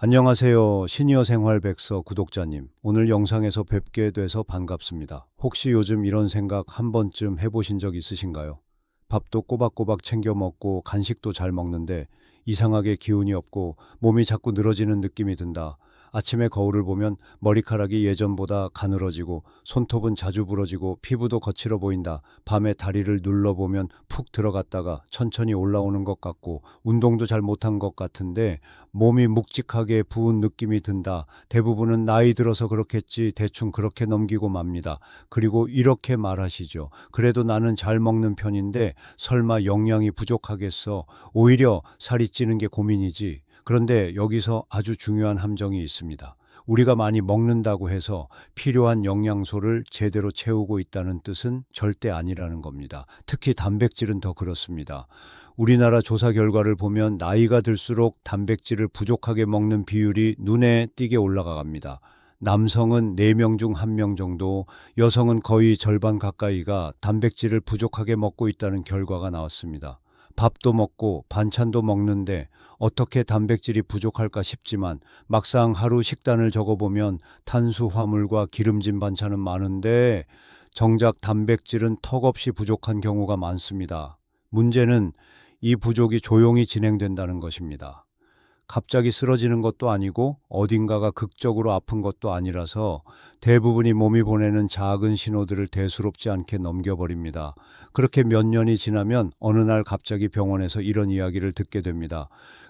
안녕하세요. 시니어 생활 백서 구독자님. 오늘 영상에서 뵙게 돼서 반갑습니다. 혹시 요즘 이런 생각 한 번쯤 해보신 적 있으신가요? 밥도 꼬박꼬박 챙겨 먹고 간식도 잘 먹는데 이상하게 기운이 없고 몸이 자꾸 늘어지는 느낌이 든다. 아침에 거울을 보면 머리카락이 예전보다 가늘어지고 손톱은 자주 부러지고 피부도 거칠어 보인다. 밤에 다리를 눌러보면 푹 들어갔다가 천천히 올라오는 것 같고 운동도 잘 못한 것 같은데 몸이 묵직하게 부은 느낌이 든다. 대부분은 나이 들어서 그렇겠지 대충 그렇게 넘기고 맙니다. 그리고 이렇게 말하시죠. 그래도 나는 잘 먹는 편인데 설마 영양이 부족하겠어. 오히려 살이 찌는 게 고민이지. 그런데 여기서 아주 중요한 함정이 있습니다. 우리가 많이 먹는다고 해서 필요한 영양소를 제대로 채우고 있다는 뜻은 절대 아니라는 겁니다. 특히 단백질은 더 그렇습니다. 우리나라 조사 결과를 보면 나이가 들수록 단백질을 부족하게 먹는 비율이 눈에 띄게 올라갑니다. 남성은 4명 중 1명 정도, 여성은 거의 절반 가까이가 단백질을 부족하게 먹고 있다는 결과가 나왔습니다. 밥도 먹고 반찬도 먹는데 어떻게 단백질이 부족할까 싶지만 막상 하루 식단을 적어보면 탄수화물과 기름진 반찬은 많은데 정작 단백질은 턱없이 부족한 경우가 많습니다. 문제는 이 부족이 조용히 진행된다는 것입니다. 갑자기 쓰러지는 것도 아니고 어딘가가 극적으로 아픈 것도 아니라서 대부분이 몸이 보내는 작은 신호들을 대수롭지 않게 넘겨버립니다. 그렇게 몇 년이 지나면 어느 날 갑자기 병원에서 이런 이야기를 듣게 됩니다.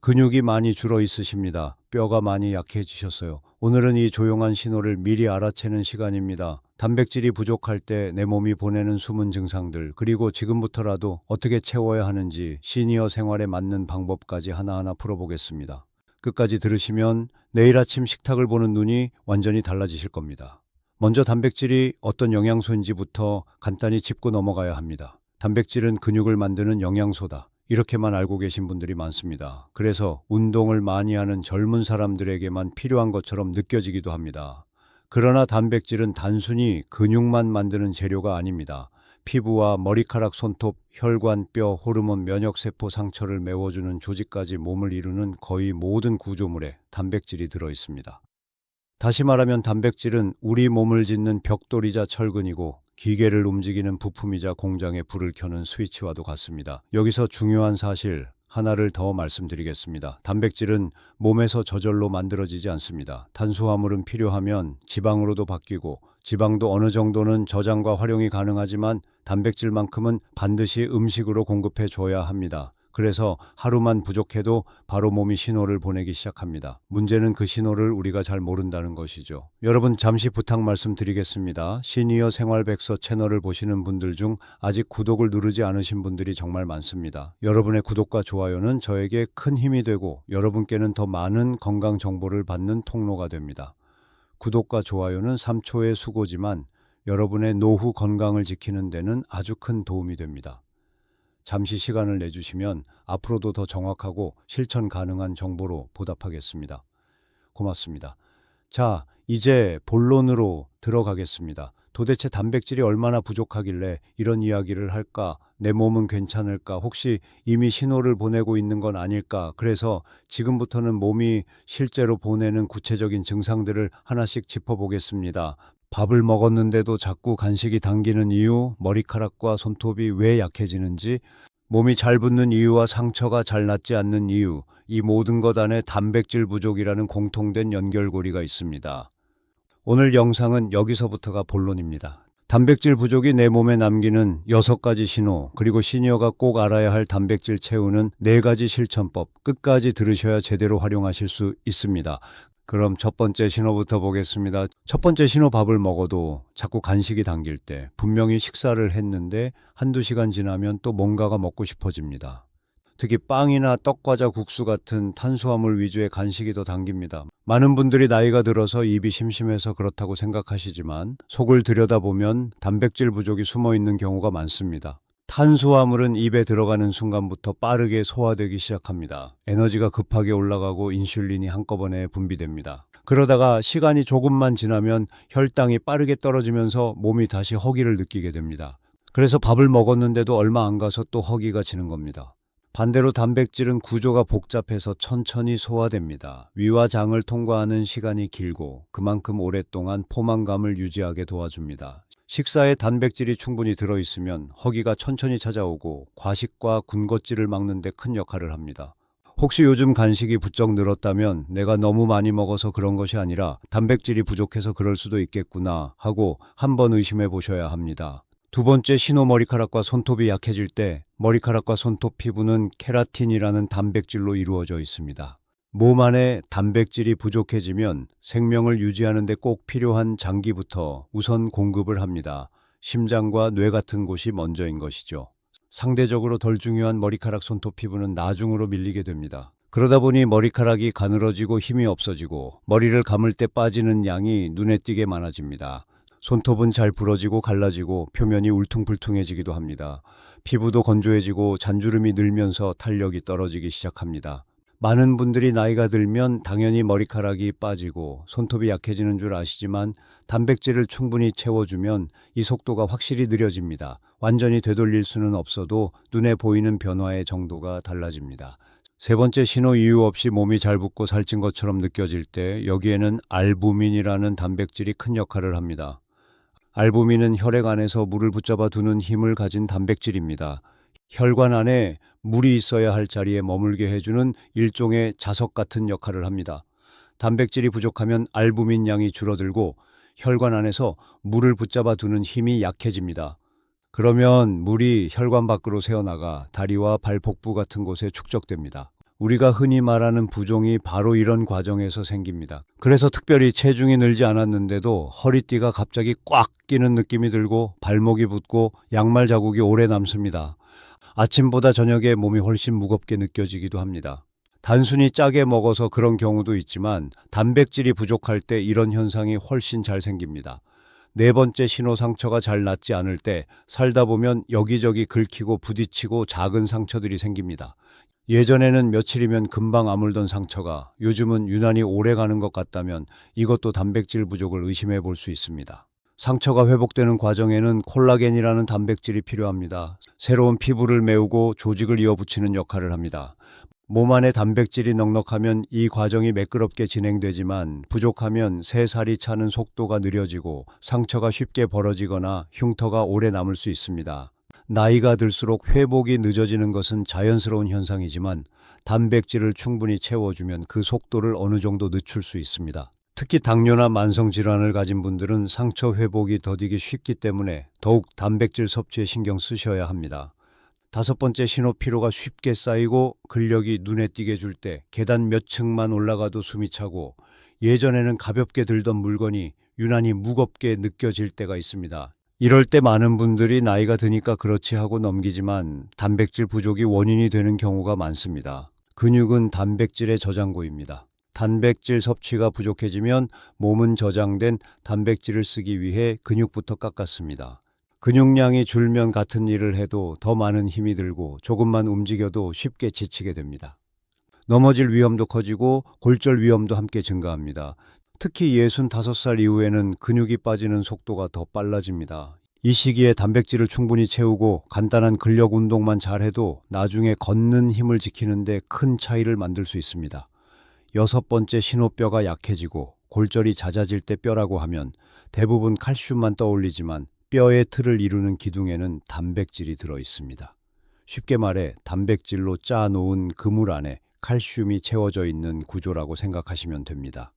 근육이 많이 줄어 있으십니다. 뼈가 많이 약해지셨어요. 오늘은 이 조용한 신호를 미리 알아채는 시간입니다. 단백질이 부족할 때 내 몸이 보내는 숨은 증상들, 그리고 지금부터라도 어떻게 채워야 하는지 시니어 생활에 맞는 방법까지 하나하나 풀어보겠습니다. 끝까지 들으시면 내일 아침 식탁을 보는 눈이 완전히 달라지실 겁니다. 먼저 단백질이 어떤 영양소인지부터 간단히 짚고 넘어가야 합니다. 단백질은 근육을 만드는 영양소다. 이렇게만 알고 계신 분들이 많습니다. 그래서 운동을 많이 하는 젊은 사람들에게만 필요한 것처럼 느껴지기도 합니다. 그러나 단백질은 단순히 근육만 만드는 재료가 아닙니다. 피부와 머리카락, 손톱, 혈관, 뼈, 호르몬, 면역세포, 상처를 메워주는 조직까지 몸을 이루는 거의 모든 구조물에 단백질이 들어 있습니다. 다시 말하면 단백질은 우리 몸을 짓는 벽돌이자 철근이고 기계를 움직이는 부품이자 공장에 불을 켜는 스위치와도 같습니다. 여기서 중요한 사실 하나를 더 말씀드리겠습니다. 단백질은 몸에서 저절로 만들어지지 않습니다. 탄수화물은 필요하면 지방으로도 바뀌고 지방도 어느 정도는 저장과 활용이 가능하지만 단백질만큼은 반드시 음식으로 공급해 줘야 합니다. 그래서 하루만 부족해도 바로 몸이 신호를 보내기 시작합니다. 문제는 그 신호를 우리가 잘 모른다는 것이죠. 여러분 잠시 부탁 말씀드리겠습니다. 시니어 생활백서 채널을 보시는 분들 중 아직 구독을 누르지 않으신 분들이 정말 많습니다. 여러분의 구독과 좋아요는 저에게 큰 힘이 되고 여러분께는 더 많은 건강 정보를 받는 통로가 됩니다. 구독과 좋아요는 3초의 수고지만 여러분의 노후 건강을 지키는 데는 아주 큰 도움이 됩니다. 잠시 시간을 내주시면 앞으로도 더 정확하고 실천 가능한 정보로 보답하겠습니다. 고맙습니다. 자, 이제 본론으로 들어가겠습니다. 도대체 단백질이 얼마나 부족하길래 이런 이야기를 할까? 내 몸은 괜찮을까? 혹시 이미 신호를 보내고 있는 건 아닐까? 그래서 지금부터는 몸이 실제로 보내는 구체적인 증상들을 하나씩 짚어보겠습니다. 밥을 먹었는데도 자꾸 간식이 당기는 이유, 머리카락과 손톱이 왜 약해지는지, 몸이 잘 붓는 이유와 상처가 잘 낫지 않는 이유, 이 모든 것 안에 단백질 부족이라는 공통된 연결고리가 있습니다. 오늘 영상은 여기서부터가 본론입니다. 단백질 부족이 내 몸에 남기는 6가지 신호, 그리고 시니어가 꼭 알아야 할 단백질 채우는 4가지 실천법, 끝까지 들으셔야 제대로 활용하실 수 있습니다. 그럼 첫 번째 신호부터 보겠습니다. 첫 번째 신호, 밥을 먹어도 자꾸 간식이 당길 때, 분명히 식사를 했는데 한두 시간 지나면 또 뭔가가 먹고 싶어집니다. 특히 빵이나 떡, 과자, 국수 같은 탄수화물 위주의 간식이 더 당깁니다. 많은 분들이 나이가 들어서 입이 심심해서 그렇다고 생각하시지만 속을 들여다보면 단백질 부족이 숨어 있는 경우가 많습니다. 탄수화물은 입에 들어가는 순간부터 빠르게 소화되기 시작합니다. 에너지가 급하게 올라가고 인슐린이 한꺼번에 분비됩니다. 그러다가 시간이 조금만 지나면 혈당이 빠르게 떨어지면서 몸이 다시 허기를 느끼게 됩니다. 그래서 밥을 먹었는데도 얼마 안 가서 또 허기가 지는 겁니다. 반대로 단백질은 구조가 복잡해서 천천히 소화됩니다. 위와 장을 통과하는 시간이 길고 그만큼 오랫동안 포만감을 유지하게 도와줍니다. 식사에 단백질이 충분히 들어있으면 허기가 천천히 찾아오고 과식과 군것질을 막는 데 큰 역할을 합니다. 혹시 요즘 간식이 부쩍 늘었다면 내가 너무 많이 먹어서 그런 것이 아니라 단백질이 부족해서 그럴 수도 있겠구나 하고 한번 의심해 보셔야 합니다. 두 번째, 신호 머리카락과 손톱이 약해질 때 머리카락과 손톱 피부는 케라틴이라는 단백질로 이루어져 있습니다. 몸 안에 단백질이 부족해지면 생명을 유지하는 데 꼭 필요한 장기부터 우선 공급을 합니다. 심장과 뇌 같은 곳이 먼저인 것이죠. 상대적으로 덜 중요한 머리카락, 손톱 피부는 나중으로 밀리게 됩니다. 그러다 보니 머리카락이 가늘어지고 힘이 없어지고 머리를 감을 때 빠지는 양이 눈에 띄게 많아집니다. 손톱은 잘 부러지고 갈라지고 표면이 울퉁불퉁해지기도 합니다. 피부도 건조해지고 잔주름이 늘면서 탄력이 떨어지기 시작합니다. 많은 분들이 나이가 들면 당연히 머리카락이 빠지고 손톱이 약해지는 줄 아시지만 단백질을 충분히 채워주면 이 속도가 확실히 느려집니다. 완전히 되돌릴 수는 없어도 눈에 보이는 변화의 정도가 달라집니다. 세 번째, 신호 이유 없이 몸이 잘 붓고 살찐 것처럼 느껴질 때 여기에는 알부민이라는 단백질이 큰 역할을 합니다. 알부민은 혈액 안에서 물을 붙잡아 두는 힘을 가진 단백질입니다. 혈관 안에 물이 있어야 할 자리에 머물게 해주는 일종의 자석 같은 역할을 합니다. 단백질이 부족하면 알부민 양이 줄어들고 혈관 안에서 물을 붙잡아 두는 힘이 약해집니다. 그러면 물이 혈관 밖으로 새어나가 다리와 발 복부 같은 곳에 축적됩니다. 우리가 흔히 말하는 부종이 바로 이런 과정에서 생깁니다. 그래서 특별히 체중이 늘지 않았는데도 허리띠가 갑자기 꽉 끼는 느낌이 들고 발목이 붓고 양말 자국이 오래 남습니다. 아침보다 저녁에 몸이 훨씬 무겁게 느껴지기도 합니다. 단순히 짜게 먹어서 그런 경우도 있지만 단백질이 부족할 때 이런 현상이 훨씬 잘 생깁니다. 네 번째, 신호 상처가 잘 낫지 않을 때 살다 보면 여기저기 긁히고 부딪히고 작은 상처들이 생깁니다. 예전에는 며칠이면 금방 아물던 상처가 요즘은 유난히 오래 가는 것 같다면 이것도 단백질 부족을 의심해 볼 수 있습니다. 상처가 회복되는 과정에는 콜라겐이라는 단백질이 필요합니다. 새로운 피부를 메우고 조직을 이어붙이는 역할을 합니다. 몸 안에 단백질이 넉넉하면 이 과정이 매끄럽게 진행되지만 부족하면 새 살이 차는 속도가 느려지고 상처가 쉽게 벌어지거나 흉터가 오래 남을 수 있습니다. 나이가 들수록 회복이 늦어지는 것은 자연스러운 현상이지만 단백질을 충분히 채워주면 그 속도를 어느 정도 늦출 수 있습니다. 특히 당뇨나 만성질환을 가진 분들은 상처 회복이 더디기 쉽기 때문에 더욱 단백질 섭취에 신경 쓰셔야 합니다. 다섯 번째, 신호 피로가 쉽게 쌓이고 근력이 눈에 띄게 줄 때 계단 몇 층만 올라가도 숨이 차고 예전에는 가볍게 들던 물건이 유난히 무겁게 느껴질 때가 있습니다. 이럴 때 많은 분들이 나이가 드니까 그렇지 하고 넘기지만 단백질 부족이 원인이 되는 경우가 많습니다. 근육은 단백질의 저장고입니다. 단백질 섭취가 부족해지면 몸은 저장된 단백질을 쓰기 위해 근육부터 깎았습니다. 근육량이 줄면 같은 일을 해도 더 많은 힘이 들고 조금만 움직여도 쉽게 지치게 됩니다. 넘어질 위험도 커지고 골절 위험도 함께 증가합니다. 특히 65살 이후에는 근육이 빠지는 속도가 더 빨라집니다. 이 시기에 단백질을 충분히 채우고 간단한 근력 운동만 잘해도 나중에 걷는 힘을 지키는데 큰 차이를 만들 수 있습니다. 여섯 번째, 신호뼈가 약해지고 골절이 잦아질 때 뼈라고 하면 대부분 칼슘만 떠올리지만 뼈의 틀을 이루는 기둥에는 단백질이 들어 있습니다. 쉽게 말해 단백질로 짜놓은 그물 안에 칼슘이 채워져 있는 구조라고 생각하시면 됩니다.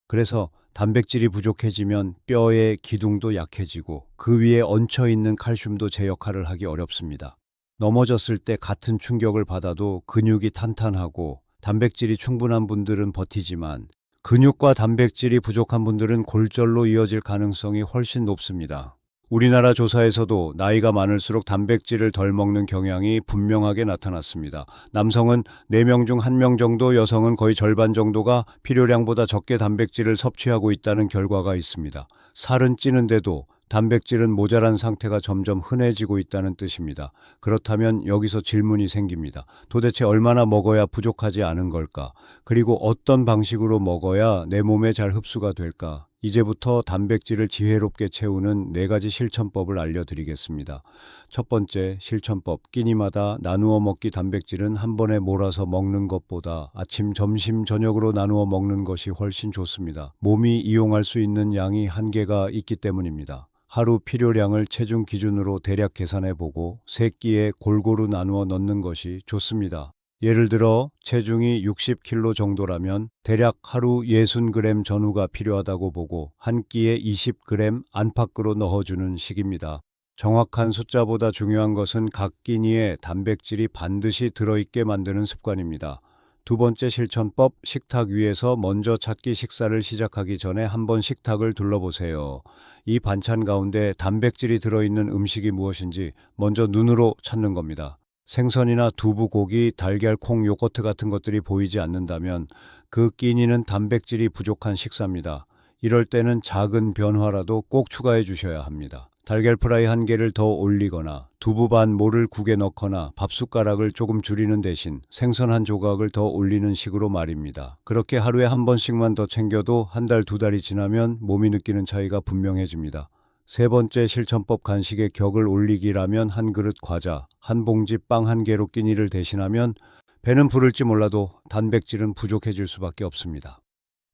그래서 단백질이 부족해지면 뼈의 기둥도 약해지고 그 위에 얹혀 있는 칼슘도 제 역할을 하기 어렵습니다. 넘어졌을 때 같은 충격을 받아도 근육이 탄탄하고 단백질이 충분한 분들은 버티지만 근육과 단백질이 부족한 분들은 골절로 이어질 가능성이 훨씬 높습니다. 우리나라 조사에서도 나이가 많을수록 단백질을 덜 먹는 경향이 분명하게 나타났습니다. 남성은 4명 중 1명 정도, 여성은 거의 절반 정도가 필요량보다 적게 단백질을 섭취하고 있다는 결과가 있습니다. 살은 찌는데도 단백질은 모자란 상태가 점점 흔해지고 있다는 뜻입니다. 그렇다면 여기서 질문이 생깁니다. 도대체 얼마나 먹어야 부족하지 않은 걸까? 그리고 어떤 방식으로 먹어야 내 몸에 잘 흡수가 될까? 이제부터 단백질을 지혜롭게 채우는 4가지 실천법을 알려드리겠습니다. 첫 번째 실천법, 끼니마다 나누어 먹기. 단백질은 한 번에 몰아서 먹는 것보다 아침, 점심, 저녁으로 나누어 먹는 것이 훨씬 좋습니다. 몸이 이용할 수 있는 양이 한계가 있기 때문입니다. 하루 필요량을 체중 기준으로 대략 계산해보고 3끼에 골고루 나누어 넣는 것이 좋습니다. 예를 들어 체중이 60kg 정도라면 대략 하루 60g 전후가 필요하다고 보고 한 끼에 20g 안팎으로 넣어주는 식입니다. 정확한 숫자보다 중요한 것은 각 끼니에 단백질이 반드시 들어있게 만드는 습관입니다. 두 번째 실천법, 식탁 위에서 먼저 찾기. 식사를 시작하기 전에 한번 식탁을 둘러보세요. 이 반찬 가운데 단백질이 들어있는 음식이 무엇인지 먼저 눈으로 찾는 겁니다. 생선이나 두부, 고기, 달걀, 콩, 요거트 같은 것들이 보이지 않는다면 그 끼니는 단백질이 부족한 식사입니다. 이럴 때는 작은 변화라도 꼭 추가해 주셔야 합니다. 달걀 프라이 1개를 더 올리거나 두부 반 모를 국에 넣거나 밥숟가락을 조금 줄이는 대신 생선 1조각을 더 올리는 식으로 말입니다. 그렇게 하루에 한 번씩만 더 챙겨도 1달, 2달이 지나면 몸이 느끼는 차이가 분명해집니다. 세 번째 실천법, 간식의 격을 올리기라면 한 그릇 과자, 한 봉지 빵 1개로 끼니를 대신하면 배는 부를지 몰라도 단백질은 부족해질 수밖에 없습니다.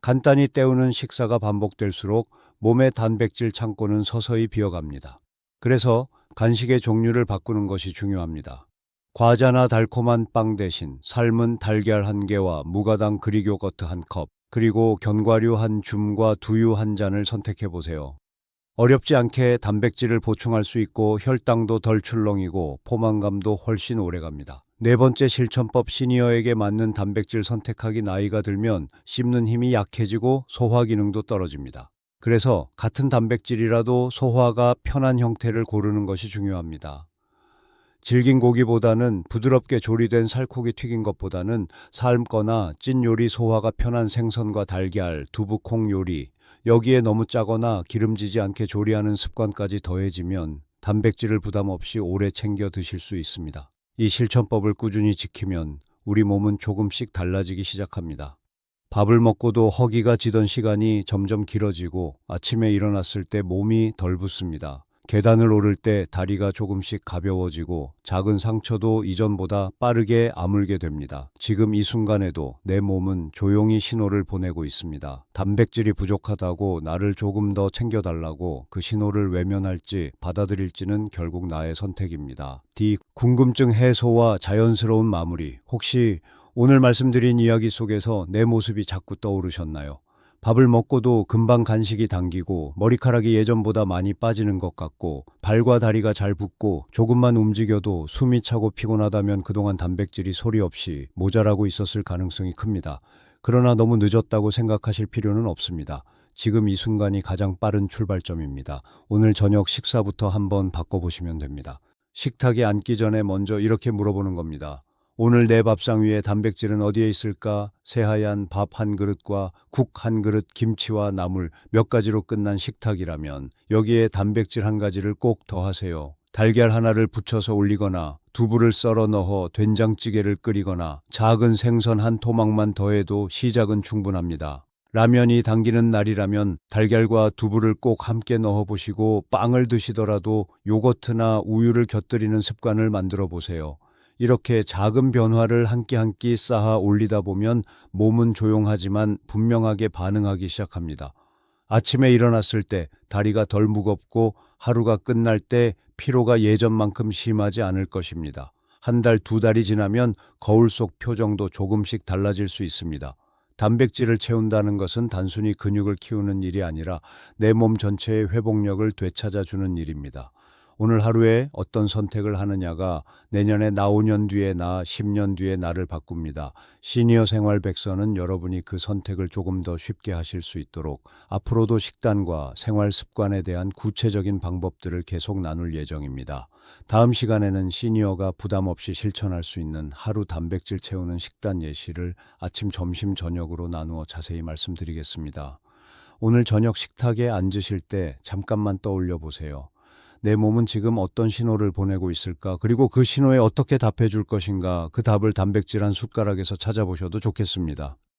간단히 때우는 식사가 반복될수록 몸의 단백질 창고는 서서히 비어갑니다. 그래서 간식의 종류를 바꾸는 것이 중요합니다. 과자나 달콤한 빵 대신 삶은 달걀 1개와 무가당 그릭 요거트 1컵, 그리고 견과류 1줌과 두유 1잔을 선택해 보세요. 어렵지 않게 단백질을 보충할 수 있고 혈당도 덜 출렁이고 포만감도 훨씬 오래갑니다. 네 번째 실천법, 시니어에게 맞는 단백질 선택하기. 나이가 들면 씹는 힘이 약해지고 소화 기능도 떨어집니다. 그래서 같은 단백질이라도 소화가 편한 형태를 고르는 것이 중요합니다. 질긴 고기보다는 부드럽게 조리된 살코기 튀긴 것보다는 삶거나 찐 요리, 소화가 편한 생선과 달걀, 두부, 콩 요리, 여기에 너무 짜거나 기름지지 않게 조리하는 습관까지 더해지면 단백질을 부담 없이 오래 챙겨 드실 수 있습니다. 이 실천법을 꾸준히 지키면 우리 몸은 조금씩 달라지기 시작합니다. 밥을 먹고도 허기가 지던 시간이 점점 길어지고 아침에 일어났을 때 몸이 덜 붓습니다. 계단을 오를 때 다리가 조금씩 가벼워지고 작은 상처도 이전보다 빠르게 아물게 됩니다. 지금 이 순간에도 내 몸은 조용히 신호를 보내고 있습니다. 단백질이 부족하다고 나를 조금 더 챙겨달라고. 그 신호를 외면할지 받아들일지는 결국 나의 선택입니다. D. 궁금증 해소와 자연스러운 마무리. 혹시 오늘 말씀드린 이야기 속에서 내 모습이 자꾸 떠오르셨나요? 밥을 먹고도 금방 간식이 당기고 머리카락이 예전보다 많이 빠지는 것 같고 발과 다리가 잘 붓고 조금만 움직여도 숨이 차고 피곤하다면 그동안 단백질이 소리 없이 모자라고 있었을 가능성이 큽니다. 그러나 너무 늦었다고 생각하실 필요는 없습니다. 지금 이 순간이 가장 빠른 출발점입니다. 오늘 저녁 식사부터 한번 바꿔보시면 됩니다. 식탁에 앉기 전에 먼저 이렇게 물어보는 겁니다. 오늘 내 밥상 위에 단백질은 어디에 있을까? 새하얀 밥 1그릇과 국 1그릇, 김치와 나물 몇 가지로 끝난 식탁이라면 여기에 단백질 1가지를 꼭 더하세요. 달걀 하나를 부쳐서 올리거나 두부를 썰어 넣어 된장찌개를 끓이거나 작은 생선 1토막만 더해도 시작은 충분합니다. 라면이 당기는 날이라면 달걀과 두부를 꼭 함께 넣어보시고 빵을 드시더라도 요거트나 우유를 곁들이는 습관을 만들어 보세요. 이렇게 작은 변화를 한 끼 한 끼 쌓아 올리다 보면 몸은 조용하지만 분명하게 반응하기 시작합니다. 아침에 일어났을 때 다리가 덜 무겁고 하루가 끝날 때 피로가 예전만큼 심하지 않을 것입니다. 1달, 2달이 지나면 거울 속 표정도 조금씩 달라질 수 있습니다. 단백질을 채운다는 것은 단순히 근육을 키우는 일이 아니라 내 몸 전체의 회복력을 되찾아주는 일입니다. 오늘 하루에 어떤 선택을 하느냐가 내년에 나 5년 뒤에 나 10년 뒤에 나를 바꿉니다. 시니어 생활 백서는 여러분이 그 선택을 조금 더 쉽게 하실 수 있도록 앞으로도 식단과 생활 습관에 대한 구체적인 방법들을 계속 나눌 예정입니다. 다음 시간에는 시니어가 부담 없이 실천할 수 있는 하루 단백질 채우는 식단 예시를 아침, 점심, 저녁으로 나누어 자세히 말씀드리겠습니다. 오늘 저녁 식탁에 앉으실 때 잠깐만 떠올려 보세요. 내 몸은 지금 어떤 신호를 보내고 있을까? 그리고 그 신호에 어떻게 답해 줄 것인가? 그 답을 단백질 1숟가락에서 찾아보셔도 좋겠습니다.